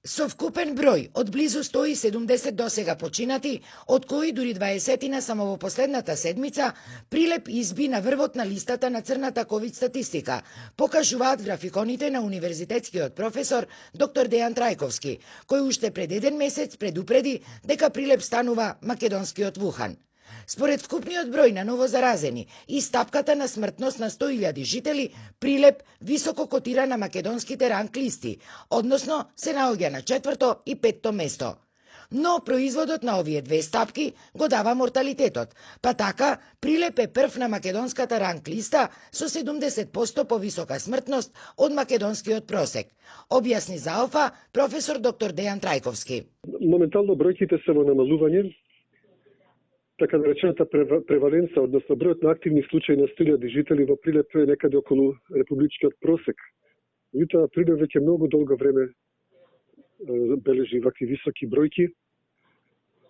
Со вкупен број од близу 170 досега починати, од кои дури 20 само во последната седмица, Прилеп изби на врвот на листата на црната ковид статистика, покажуваат графиконите на универзитетскиот професор доктор Дејан Трајковски, кој уште пред еден месец предупреди дека Прилеп станува македонскиот Вухан. Според вкупниот број на новозаразени и стапката на смртност на 100.000 жители, Прилеп високо котира на македонските ранг листи, односно се наоѓа на 4-то и 5-то место. Но производот на овие две стапки го дава морталитетот, па така Прилеп е прв на македонската ранг листа со 70% повисока смртност од македонскиот просек, објасни за Алфа професор доктор Дејан Трајковски. Моментално бројките се во намалување, така наречената преваленца, односно бројот на активни случаи на 100.000 жители во Прилеп е некаде околу републичкиот просек. Меѓутоа, Прилеп веќе многу долго време бележи вакви високи бројки,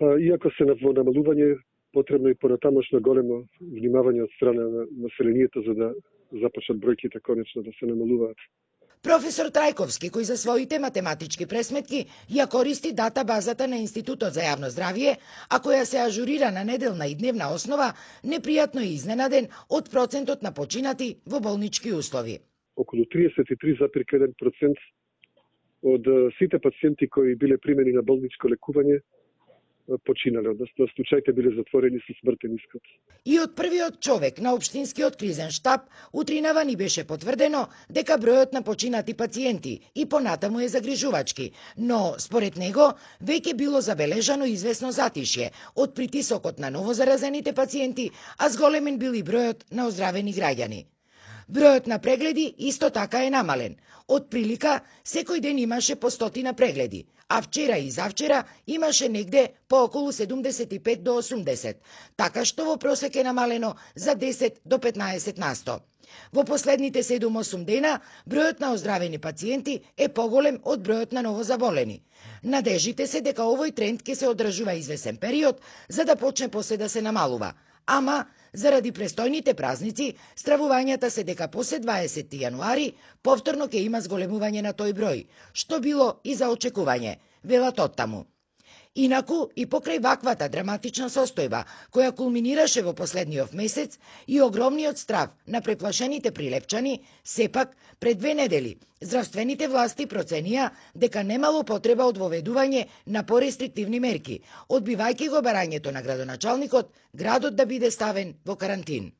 па иако се во намалување, потребно и понатамошно големо внимавање од страна на населението за да започнат бројките конечно да се намалуваат. Професор Трајковски, кој за своите математички пресметки ја користи дата базата на Институтот за јавно здравје, а која се ажурира на неделна и дневна основа, непријатно е изненаден од процентот на починати во болнички услови. Околу 33,1% од сите пациенти кои биле примени на болничко лекување починале, односно случаите биле затворени со смртен исход. И од првиот човек на општинскиот кризен штаб утринава ни беше потврдено дека бројот на починати пациенти и понатаму е загрижувачки, но според него веќе било забележано известно затишје од притисокот на новозаразените пациенти, а зголемен бил и бројот на оздравени граѓани. Бројот на прегледи исто така е намален. Од прилика, секој ден имаше по 100 прегледи, а вчера и завчера имаше негде по околу 75 до 80, така што во просек е намалено за 10 до 15%. Во последните 7-8 дена, бројот на оздравени пациенти е поголем од бројот на новозаболени. Надежите се дека овој тренд ќе се одржува извесен период, за да почне после да се намалува. Ама, заради престојните празници, стравувањата се дека после 20 јануари повторно ќе има зголемување на тој број, што било и за очекување, велат оттаму. Инаку, и покрај ваквата драматична состојба, која кулминираше во последниот месец и огромниот страв на преплашените прилепчани, сепак, пред 2 недели, здравствените власти проценија дека немало потреба од воведување на порестриктивни мерки, одбивајќи го барањето на градоначалникот, градот да биде ставен во карантин.